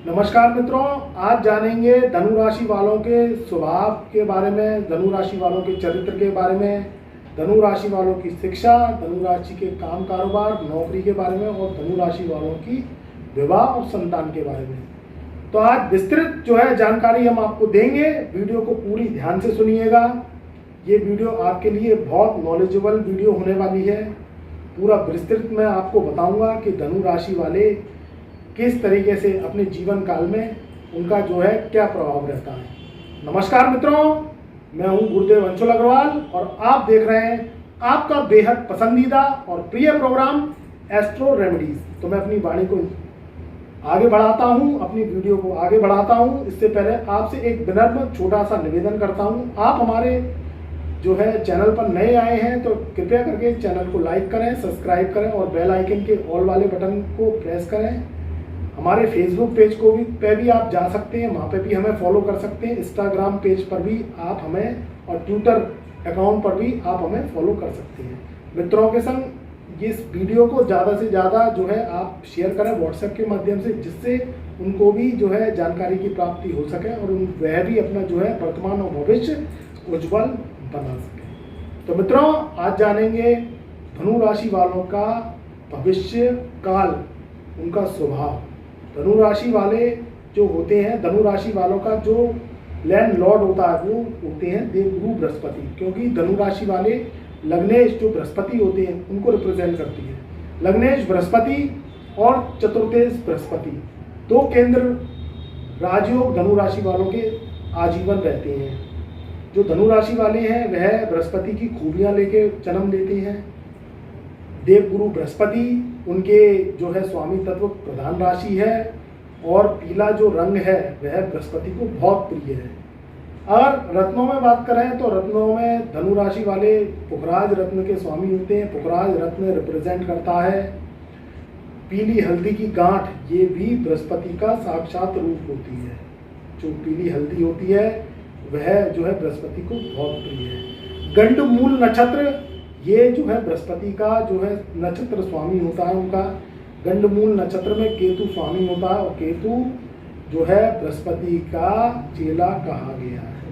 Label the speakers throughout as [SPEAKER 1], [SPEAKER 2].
[SPEAKER 1] नमस्कार मित्रों, आज जानेंगे धनु राशि वालों के स्वभाव के बारे में, धनु राशि वालों के चरित्र के बारे में, धनु राशि वालों की शिक्षा, धनु राशि के काम कारोबार नौकरी के बारे में और धनु राशि वालों की विवाह और संतान के बारे में। तो आज विस्तृत जानकारी हम आपको देंगे। वीडियो को पूरी ध्यान से सुनिएगा। ये वीडियो आपके लिए बहुत नॉलेजेबल वीडियो होने वाली है। पूरा विस्तृत मैं आपको बताऊंगा कि धनु राशि वाले किस तरीके से अपने जीवन काल में उनका क्या प्रभाव रहता है। नमस्कार मित्रों, मैं हूं गुरुदेव अंशुल अग्रवाल और आप देख रहे हैं आपका बेहद पसंदीदा और प्रिय प्रोग्राम एस्ट्रो रेमेडीज। तो मैं अपनी वाणी को आगे बढ़ाता हूं, अपनी वीडियो को आगे बढ़ाता हूं। इससे पहले आपसे एक विनम्र छोटा सा निवेदन करता हूं। आप हमारे चैनल पर नए आए हैं तो कृपया करके चैनल को लाइक करें, सब्सक्राइब करें और बेल आइकन के ऑल वाले बटन को प्रेस करें। हमारे फेसबुक पेज पे भी आप जा सकते हैं, वहाँ पे भी हमें फॉलो कर सकते हैं। इंस्टाग्राम पेज पर भी आप हमें और ट्विटर अकाउंट पर भी आप हमें फॉलो कर सकते हैं। मित्रों के संग इस वीडियो को ज़्यादा से ज़्यादा आप शेयर करें व्हाट्सएप के माध्यम से, जिससे उनको भी जानकारी की प्राप्ति हो सके और वह भी अपना वर्तमान और भविष्य उज्जवल बना सके। तो मित्रों, आज जानेंगे धनु राशि वालों का भविष्य काल, उनका स्वभाव। धनु राशि वाले जो होते हैं, धनु राशि वालों का जो लैंड लॉर्ड होता है वो होते हैं देवगुरु बृहस्पति, क्योंकि धनु राशि वाले लग्नेश जो बृहस्पति होते हैं उनको रिप्रेजेंट करती है। लग्नेश बृहस्पति और चतुर्थेश बृहस्पति, दो केंद्र राजयोग धनु राशि वालों के आजीवन रहते हैं। जो धनु राशि वाले हैं वह बृहस्पति की खूबियां लेके जन्म लेते हैं। देवगुरु बृहस्पति उनके स्वामी तत्व प्रधान राशि है और पीला जो रंग है वह बृहस्पति को बहुत प्रिय है। अगर रत्नों में बात करें तो रत्नों में धनु राशि वाले पुखराज रत्न के स्वामी होते हैं। पुखराज रत्न रिप्रेजेंट करता है पीली हल्दी की गांठ, ये भी बृहस्पति का साक्षात रूप होती है। जो पीली हल्दी होती है वह बृहस्पति को बहुत प्रिय है। गंडमूल नक्षत्र, ये बृहस्पति का नक्षत्र स्वामी होता है। उनका गंडमूल नक्षत्र में केतु स्वामी होता है और केतु बृहस्पति का चेला कहा गया है।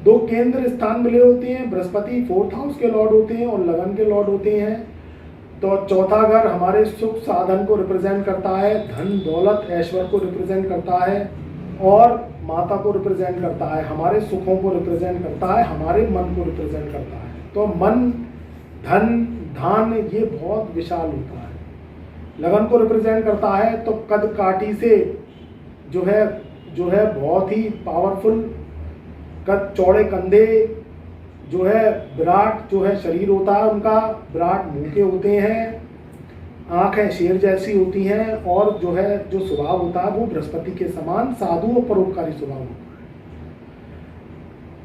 [SPEAKER 1] दो केंद्र स्थान मिले होते हैं। बृहस्पति 4th हाउस के लॉर्ड होते हैं और लगन के लॉर्ड होते हैं। तो चौथा घर हमारे सुख साधन को रिप्रेजेंट करता है, धन दौलत ऐश्वर्य को रिप्रेजेंट करता है और माता को रिप्रेजेंट करता है, हमारे सुखों को रिप्रेजेंट करता है, हमारे मन को रिप्रेजेंट करता है। तो मन, धन, धान ये बहुत विशाल होता है। लगन को रिप्रेजेंट करता है तो कद काठी से बहुत ही पावरफुल, कद चौड़े कंधे, विराट शरीर होता है उनका, विराट मुंह के होते हैं, आंखें शेर जैसी होती हैं और जो स्वभाव होता है वो बृहस्पति के समान साधु और परोपकारी स्वभाव होता है।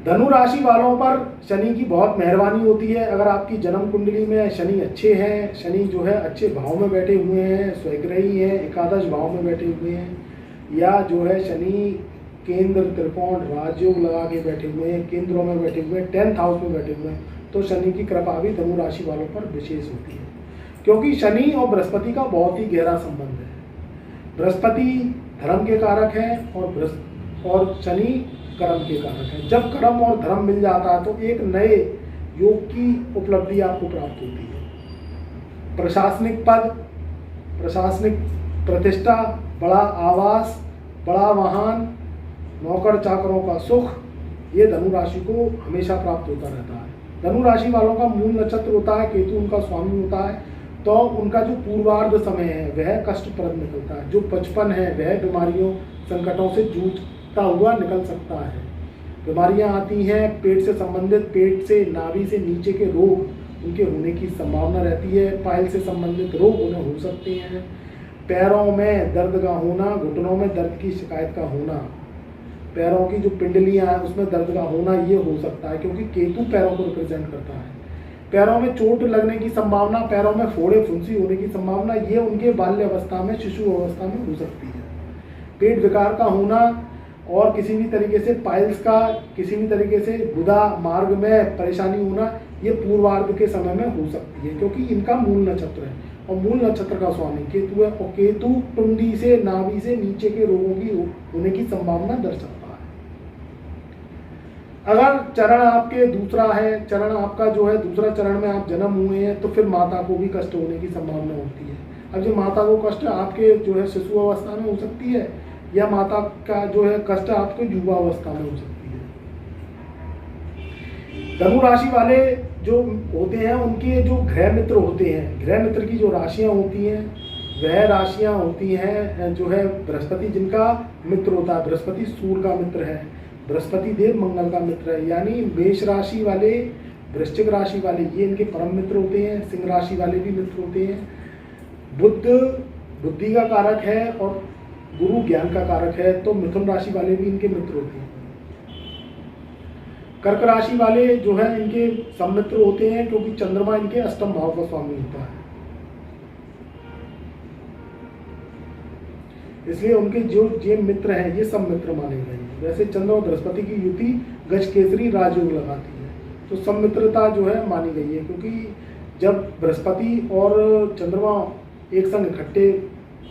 [SPEAKER 1] धनु राशि वालों पर शनि की बहुत मेहरबानी होती है। अगर आपकी जन्म कुंडली में शनि अच्छे हैं, शनि अच्छे भाव में बैठे हुए हैं, स्वग्रही हैं, एकादश भाव में बैठे हुए हैं, या शनि केंद्र त्रिकोण राजयोग लगा के बैठे हुए हैं, केंद्रों में बैठे हुए हैं, 10th हाउस में बैठे हुए हैं, तो शनि की कृपा भी धनु राशि वालों पर विशेष होती है। क्योंकि शनि और बृहस्पति का बहुत ही गहरा संबंध है। बृहस्पति धर्म के कारक हैं और शनि कर्म के कारक है। जब कर्म और धर्म मिल जाता है तो एक नए योग की उपलब्धि आपको प्राप्त होती है। प्रशासनिक पद, प्रशासनिक प्रतिष्ठा, बड़ा आवास, बड़ा वाहन, नौकर चाकरों का सुख, ये धनु राशि को हमेशा प्राप्त होता रहता है। धनु राशि वालों का मूल नक्षत्र होता है, केतु उनका स्वामी होता है। तो उनका जो पूर्वार्ध समय है वह कष्टप्रद निकलता है। जो 55 है वह बीमारियों संकटों से जूझता हुआ निकल सकता है। बीमारियां आती हैं पेट से संबंधित, पेट से नाभि से नीचे के रोग उनके होने की संभावना रहती है। पाइल से संबंधित रोग उन्हें हो सकते हैं। पैरों में दर्द का होना, घुटनों में दर्द की शिकायत का होना, पैरों की जो पिंडलियां हैं उसमें दर्द का होना ये हो सकता है, क्योंकि केतु पैरों को रिप्रेजेंट करता है। पैरों में चोट लगने की संभावना, पैरों में फोड़े फुंसी होने की संभावना ये उनके बाल्य अवस्था में, शिशु अवस्था में हो सकती है। पेट विकार का होना और किसी भी तरीके से पाइल्स का, किसी भी तरीके से गुदा मार्ग में परेशानी होना, ये पूर्वार्ध के समय में हो सकती है, क्योंकि इनका मूल नक्षत्र है। और मूल नक्षत्र का स्वामी केतु है, और केतु टुंडी से नाभि से नीचे के रोगों की होने की संभावना दर्शाता है। अगर चरण आपके दूसरा है, चरण आपका जो है दूसरा चरण में आप जन्म हुए हैं, तो फिर माता को भी कष्ट होने की संभावना होती है। अब जो माता को कष्ट आपके जो है शिशु अवस्था में हो सकती है, या माता का जो है कष्ट आपके युवा अवस्था में हो सकती है। धनु राशि वाले जो होते हैं उनके जो ग्रह मित्र होते हैं, ग्रह मित्र की जो राशियां होती हैं वह राशियां होती हैं जो है बृहस्पति जिनका मित्र होता है। बृहस्पति सूर्य का मित्र है, बृहस्पति देव मंगल का मित्र है, यानी मेष राशि वाले, वृश्चिक राशि वाले ये इनके परम मित्र होते हैं। सिंह राशि वाले भी मित्र होते हैं। बुध बुद्धि का कारक है और गुरु ज्ञान का कारक है, तो मिथुन राशि वाले भी इनके मित्र होते हैं। कर्क राशि वाले जो है इनके सब मित्र होते हैं, क्योंकि चंद्रमा इनके अष्टम भाव का स्वामी होता है, इसलिए उनके जो ये मित्र हैं ये सब मित्र माने गए हैं। वैसे चंद्र और बृहस्पति की युति गज केसरी राजयोग लगाती है, तो सब मित्रता जो है मानी गई है, क्योंकि जब बृहस्पति और चंद्रमा एक संग इकट्ठे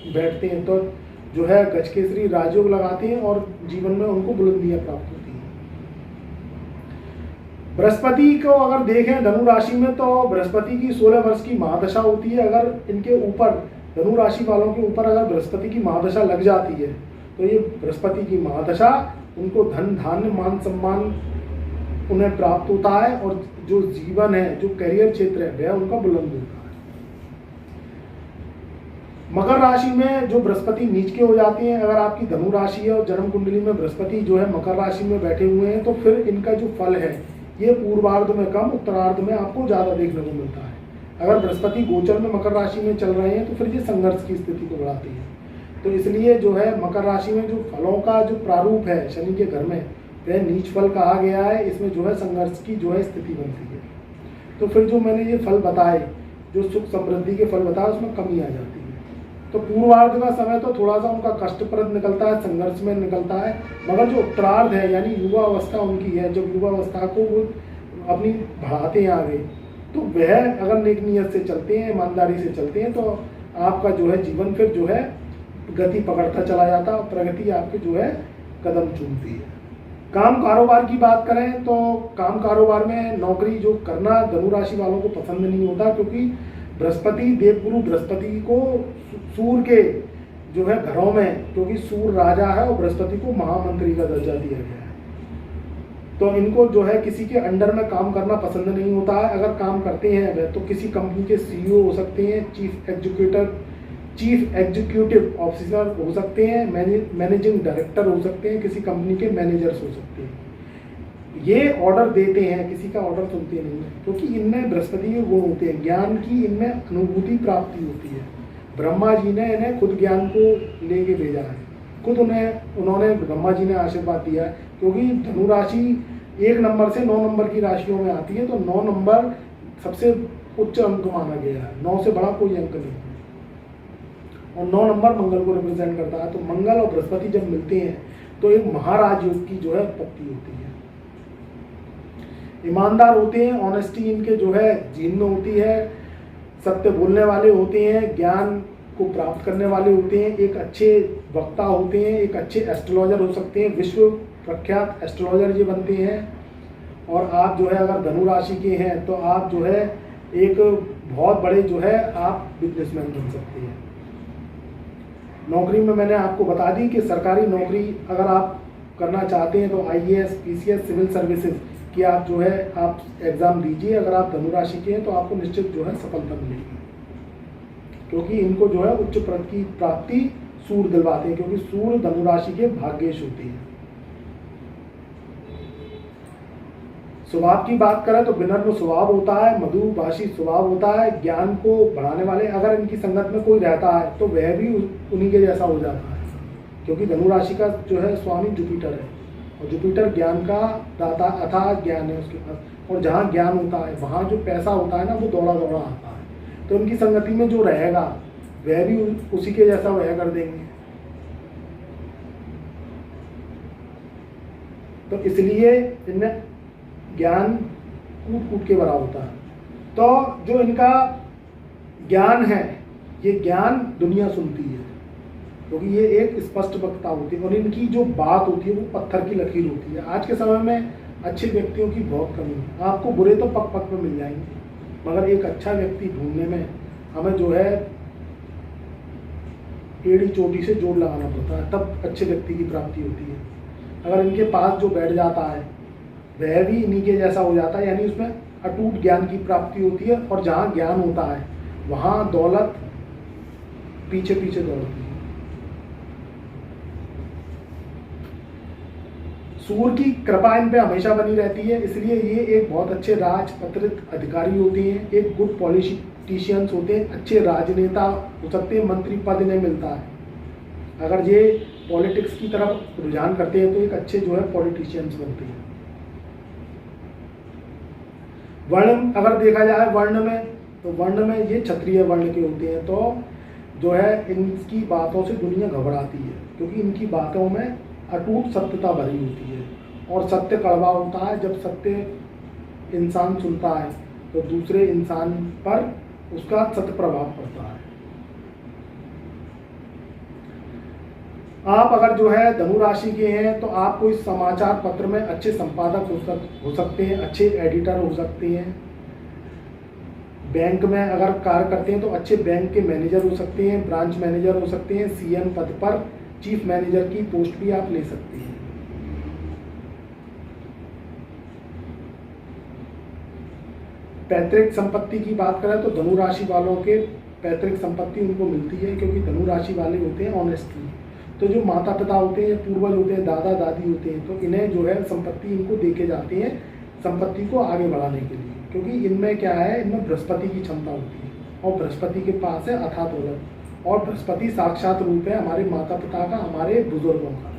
[SPEAKER 1] बैठते हैं तो जो है गज केसरी राजयोग लगाते हैं और जीवन में उनको बुलंदियां प्राप्त होती हैं। बृहस्पति को अगर देखें धनु राशि में, तो बृहस्पति की 16 वर्ष की महादशा होती है। अगर इनके ऊपर धनु राशि वालों के ऊपर अगर बृहस्पति की महादशा लग जाती है, तो ये बृहस्पति की महादशा उनको धन धान्य मान सम्मान उन्हें प्राप्त होता है, और जो जीवन है, जो करियर क्षेत्र है, वह उनका बुलंद होता है। मकर राशि में जो बृहस्पति नीच के हो जाते हैं, अगर आपकी धनु राशि है और जन्म कुंडली में बृहस्पति जो है मकर राशि में बैठे हुए हैं, तो फिर इनका जो फल है ये पूर्वार्ध में कम, उत्तरार्ध में आपको ज़्यादा देखने को मिलता है। अगर बृहस्पति गोचर में मकर राशि में चल रहे हैं, तो फिर ये संघर्ष की स्थिति को बढ़ाती है। तो इसलिए जो है मकर राशि में जो फलों का जो प्रारूप है शनि के घर में, वह नीच फल कहा गया है। इसमें जो है संघर्ष की जो है स्थिति बनती है। तो फिर जो मैंने ये फल बताए, जो सुख समृद्धि के फल बताए, उसमें कमी आ जाती है। तो पूर्वार्ध का समय तो थोड़ा सा उनका कष्टप्रद निकलता है, संघर्ष में निकलता है, मगर जो उत्तरार्ध है यानी युवा अवस्था उनकी है, जब युवा अवस्था को वो अपनी बढ़ाते हैं आगे, तो वह अगर नेक नियत से चलते हैं, ईमानदारी से चलते हैं, तो आपका जो है जीवन फिर जो है गति पकड़ता चला जाता है, प्रगति आपके जो है कदम चूमती है। काम कारोबार की बात करें तो काम कारोबार में नौकरी जो करना धनु राशि वालों को पसंद नहीं होता, क्योंकि बृहस्पति देवगुरु बृहस्पति को सूर्य के जो है घरों में, क्योंकि सूर्य राजा है और बृहस्पति को महामंत्री का दर्जा दिया गया है, तो इनको जो है किसी के अंडर में काम करना पसंद नहीं होता है। अगर काम करते हैं वह तो किसी कंपनी के सीईओ हो सकते हैं, चीफ एग्जीक्यूटिव ऑफिसर हो सकते हैं, मैनेजिंग डायरेक्टर हो सकते हैं, किसी कंपनी के मैनेजर्स हो सकते हैं। ये ऑर्डर देते हैं, किसी का ऑर्डर सुनते नहीं है, क्योंकि इनमें बृहस्पति के गुण होते हैं। ज्ञान की इनमें अनुभूति प्राप्ति होती है। ब्रह्मा जी ने इन्हें खुद ज्ञान को लेके भेजा है, खुद उन्होंने ब्रह्मा जी ने आशीर्वाद दिया है, क्योंकि धनु राशि 1 नंबर से 9 नंबर की राशियों में आती है, तो 9 नंबर सबसे उच्च अंक माना गया है, 9 से बड़ा कोई अंक नहीं है, और 9 नंबर मंगल को रिप्रेजेंट करता है। तो मंगल और बृहस्पति जब मिलते हैं तो एक महाराज योग की जो है उत्पत्ति होती है। ईमानदार होते हैं, ऑनेस्टी इनके जो है जीन में होती है, सत्य बोलने वाले होते हैं, ज्ञान को प्राप्त करने वाले होते हैं, एक अच्छे वक्ता होते हैं, एक अच्छे एस्ट्रोलॉजर हो सकते हैं, विश्व प्रख्यात एस्ट्रोलॉजर ये बनते हैं। और आप जो है अगर धनु राशि के हैं तो आप जो है एक बहुत बड़े जो है आप बिजनेसमैन बन सकते हैं। नौकरी में मैंने आपको बता दी कि सरकारी नौकरी अगर आप करना चाहते हैं तो आईएएस, पीसीएस, सिविल सर्विसेज कि आप जो है आप एग्ज़ाम दीजिए। अगर आप धनु राशि के हैं तो आपको निश्चित जो है सफलता मिलेगी, क्योंकि इनको जो है उच्च पद की प्राप्ति सूर्य दिलवाते हैं, क्योंकि सूर्य धनु राशि के भाग्येश होते हैं। स्वभाव की बात करें तो विनम्र स्वभाव होता है, मधुभाषी स्वभाव होता है, ज्ञान को बढ़ाने वाले। अगर इनकी संगत में कोई रहता है तो वह भी उन्हीं के जैसा हो जाता है, क्योंकि धनु राशि का जो है स्वामी जुपिटर है, और जुपिटर ज्ञान का दाता, अथाह ज्ञान है उसके पास, और जहाँ ज्ञान होता है वहाँ जो पैसा होता है ना वो दौड़ा दौड़ा आता है। तो इनकी संगति में जो रहेगा वह भी उसी के जैसा वह कर देंगे। तो इसलिए इनमें ज्ञान कूट कूट के भरा होता है। तो जो इनका ज्ञान है ये ज्ञान दुनिया सुनती है, क्योंकि ये एक स्पष्ट वक्ता होती है और इनकी जो बात होती है वो पत्थर की लकीर होती है। आज के समय में अच्छे व्यक्तियों की बहुत कमी है। आपको बुरे तो पक पक में मिल जाएंगे, मगर एक अच्छा व्यक्ति ढूंढने में हमें जो है एड़ी चोटी से जोड़ लगाना पड़ता है, तब अच्छे व्यक्ति की प्राप्ति होती है। अगर इनके पास जो बैठ जाता है वह भी इन्हीं के जैसा हो जाता है, यानी उसमें अटूट ज्ञान की प्राप्ति होती है। और जहाँ ज्ञान होता है वहाँ दौलत पीछे पीछे दौड़ती है। सूर्य की कृपा इन पे हमेशा बनी रहती है, इसलिए ये एक बहुत अच्छे राजपत्रित अधिकारी होते हैं, एक गुड पॉलिटिशियंस होते हैं, अच्छे राजनेता हो सकते हैं, मंत्री पद इन्हें मिलता है। अगर ये पॉलिटिक्स की तरफ रुझान करते हैं तो एक अच्छे जो है पॉलिटिशियंस बनते हैं। वर्ण अगर देखा जाए वर्ण में, तो वर्ण में ये क्षत्रिय वर्ण के होते हैं, तो जो है इनकी बातों से दुनिया घबराती है, क्योंकि इनकी बातों में अटूट सत्यता भरी होती है और सत्य कड़वा होता है। जब सत्य इंसान सुनता है तो दूसरे इंसान पर उसका सत्य प्रभाव पड़ता है। आप अगर जो है धनु राशि के हैं तो आप कोई समाचार पत्र में अच्छे संपादक हो सकते हैं, अच्छे एडिटर हो सकते हैं। बैंक में अगर कार्य करते हैं तो अच्छे बैंक के मैनेजर हो सकते हैं, ब्रांच मैनेजर हो सकते हैं, सीएम पद पर चीफ मैनेजर की पोस्ट भी आप ले सकते हैं। पैतृक संपत्ति की बात करें तो धनु राशि वालों के पैतृक संपत्ति उनको मिलती है, क्योंकि धनु राशि वाले होते हैं ऑनेस्टली। तो जो माता पिता होते हैं, पूर्वज होते हैं, दादा दादी होते हैं, तो इन्हें जो है संपत्ति इनको देके जाते हैं संपत्ति को आगे बढ़ाने के लिए, क्योंकि इनमें क्या है, इनमें बृहस्पति की क्षमता होती है और बृहस्पति के पास है अथाह दौलत, और बृहस्पति साक्षात रूप है हमारे माता पिता का, हमारे बुजुर्गों का।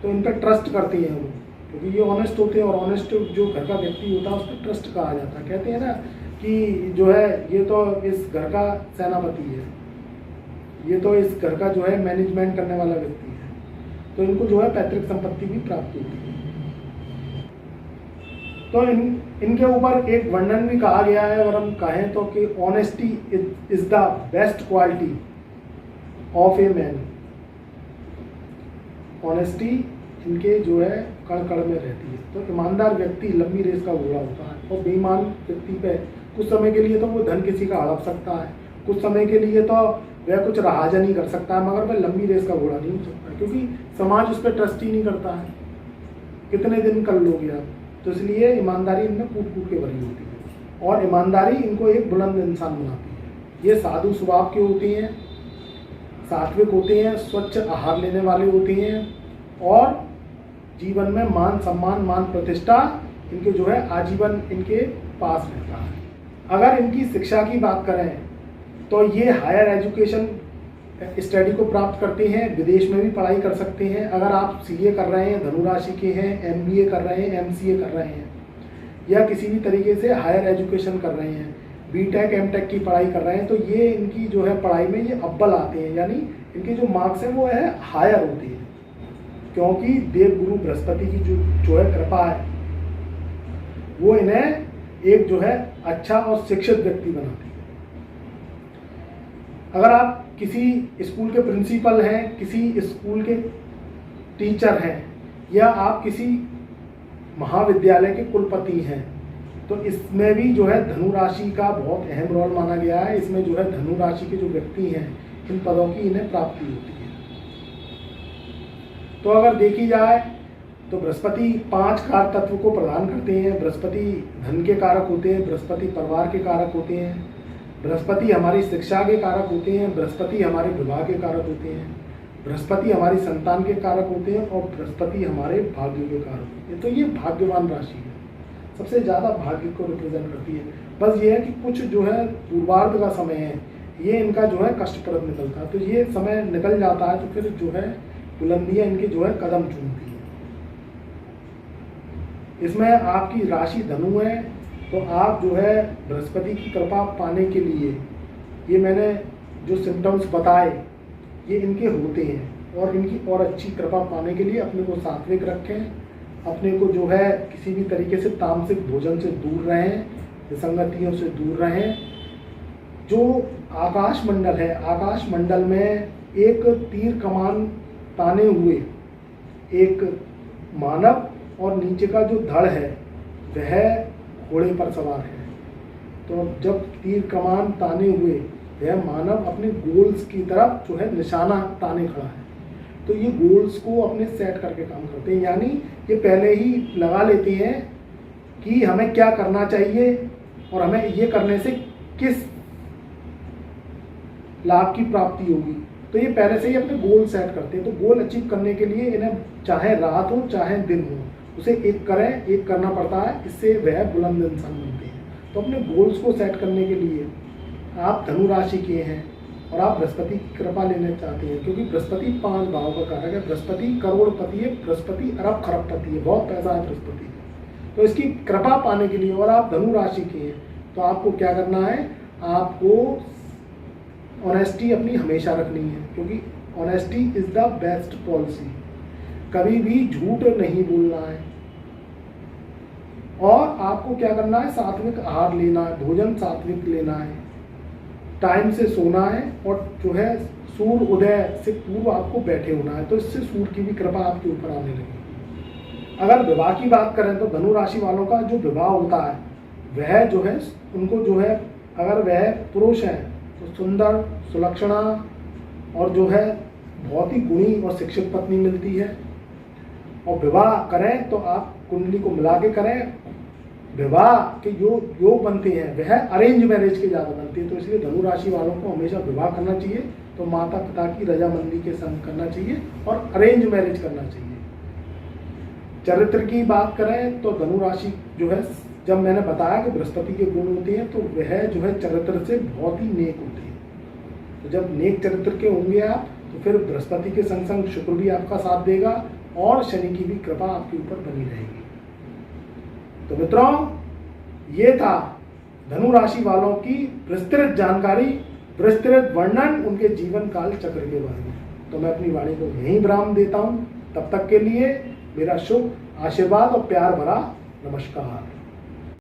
[SPEAKER 1] तो इन पर ट्रस्ट करते हैं वो, क्योंकि ये ऑनेस्ट होते हैं और ऑनेस्ट जो घर का व्यक्ति होता है उस पर ट्रस्ट कहा जाता है। कहते हैं ना कि जो है ये तो इस घर का सेनापति है, ये तो इस घर का जो है मैनेजमेंट करने वाला व्यक्ति है। तो इनको जो है पैतृक संपत्ति भी प्राप्त होती है। तो इनके ऊपर एक वर्णन भी कहा गया है, अगर हम कहें तो कि honesty is the best quality of a man. Honesty इनके जो है कण कण में रहती है। तो ईमानदार व्यक्ति लंबी रेस का घोड़ा होता है, और बेईमान व्यक्ति पे कुछ समय के लिए तो वो धन किसी का हड़प सकता है, कुछ समय के लिए तो वह कुछ रहाजा नहीं कर सकता है, मगर वह लंबी रेस का घोड़ा नहीं हो सकता, क्योंकि समाज उस पर ट्रस्ट ही नहीं करता है। कितने दिन कर लोगे आप? तो इसलिए ईमानदारी इनमें कूट कूट के भरी होती है, और ईमानदारी इनको एक बुलंद इंसान बनाती है। ये साधु स्वभाव के होते हैं, सात्विक होते हैं, स्वच्छ आहार लेने वाले होते हैं, और जीवन में मान सम्मान मान प्रतिष्ठा इनके जो है आजीवन इनके पास रहता है। अगर इनकी शिक्षा की बात करें तो ये हायर एजुकेशन स्टडी को प्राप्त करते हैं, विदेश में भी पढ़ाई कर सकते हैं। अगर आप सीए कर रहे हैं, धनु राशि के हैं, एमबीए कर रहे हैं, एमसीए कर रहे हैं, या किसी भी तरीके से हायर एजुकेशन कर रहे हैं, बीटेक एमटेक की पढ़ाई कर रहे हैं, तो ये इनकी जो है पढ़ाई में ये अव्वल आते हैं, यानी इनके जो मार्क्स हैं वो है हायर होते हैं, क्योंकि देवगुरु बृहस्पति की जो है कृपा है वो इन्हें एक जो है अच्छा और शिक्षित व्यक्ति बनाती है। अगर आप किसी स्कूल के प्रिंसिपल हैं, किसी स्कूल के टीचर हैं, या आप किसी महाविद्यालय के कुलपति हैं, तो इसमें भी जो है धनु राशि का बहुत अहम रोल माना गया है। इसमें जो है धनु राशि के जो व्यक्ति हैं, इन पदों की इन्हें प्राप्ति होती है। तो अगर देखी जाए तो बृहस्पति 5 कारक तत्व को प्रदान करते हैं। बृहस्पति धन के कारक होते हैं, बृहस्पति परिवार के कारक होते हैं, बृहस्पति हमारी शिक्षा के कारक होते हैं, बृहस्पति हमारे विवाह के कारक होते हैं, बृहस्पति हमारी संतान के कारक होते हैं, और बृहस्पति हमारे भाग्य के कारक होते हैं। तो ये भाग्यवान राशि है, सबसे ज़्यादा भाग्य को रिप्रेजेंट करती है। बस ये है कि कुछ जो है पूर्वार्ध का समय है, ये इनका जो है कष्टप्रद निकलता है। तो ये समय निकल जाता है तो फिर जो है बुलंदियाँ इनके जो है कदम चूमती है। इसमें आपकी राशि धनु है, तो आप जो है बृहस्पति की कृपा पाने के लिए, ये मैंने जो सिम्टम्स बताए ये इनके होते हैं, और इनकी और अच्छी कृपा पाने के लिए अपने को सात्विक रखें, अपने को जो है किसी भी तरीके से तामसिक भोजन से दूर रहें, विसंगतियों से दूर रहें, जो आकाश मंडल है, आकाश मंडल में एक तीर कमान ताने हुए एक मानव और नीचे का जो धड़ है वह घोड़े पर सवार है। तो जब तीर कमान ताने हुए वह मानव अपने गोल्स की तरफ जो है निशाना ताने खड़ा है। तो ये गोल्स को अपने सेट करके काम करते हैं, यानी ये पहले ही लगा लेते हैं कि हमें क्या करना चाहिए और हमें ये करने से किस लाभ की प्राप्ति होगी। तो ये पहले से ही अपने गोल सेट करते हैं। तो गोल अचीव करने के लिए इन्हें चाहे रात हो चाहे दिन हो, उसे एक करें, एक करना पड़ता है, इससे वह बुलंद इंसान बनते हैं। तो अपने गोल्स को सेट करने के लिए आप धनु राशि के हैं और आप बृहस्पति की कृपा लेना चाहते हैं, क्योंकि बृहस्पति 5 भाव का कारक है। बृहस्पति करोड़पति है, बृहस्पति अरब खरबपति है, बहुत पैसा है बृहस्पति। तो इसकी कृपा पाने के लिए, और आप धनु राशि के हैं, तो आपको क्या करना है, आपको ऑनेस्टी अपनी हमेशा रखनी है, क्योंकि honesty is the best policy. कभी भी झूठ नहीं बोलना है। और आपको क्या करना है, सात्विक आहार लेना है, भोजन सात्विक लेना है, टाइम से सोना है, और जो है सूर्य उदय से पूर्व आपको बैठे होना है। तो इससे सूर्य की भी कृपा आपके ऊपर आने लगेगी। अगर विवाह की बात करें तो धनु राशि वालों का जो विवाह होता है वह जो है उनको जो है, अगर वह पुरुष है तो सुंदर, सुलक्षणा और जो है बहुत ही गुणी और शिक्षित पत्नी मिलती है। और विवाह करें तो आप कुंडली को मिला के करें। विवाह के योग बनते हैं वह अरेंज मैरिज के ज़्यादा बनते हैं। तो इसलिए धनु राशि वालों को हमेशा विवाह करना चाहिए तो माता पिता की रजामंदी के संग करना चाहिए और अरेंज मैरिज करना चाहिए। चरित्र की बात करें तो धनु राशि जो है, जब मैंने बताया कि बृहस्पति के गुण होते हैं, तो वह जो है चरित्र से बहुत ही नेक होते हैं। तो जब नेक चरित्र के होंगे आप, तो फिर बृहस्पति के संग संग शुक्र भी आपका साथ देगा और शनि की भी कृपा आपके ऊपर बनी रहेगी। तो मित्रों, ये था धनु राशि वालों की विस्तृत जानकारी, विस्तृत वर्णन उनके जीवन काल चक्र के बारे में। तो मैं अपनी वाणी को यहीं विराम देता हूँ। तब तक के लिए मेरा शुभ आशीर्वाद और प्यार भरा नमस्कार।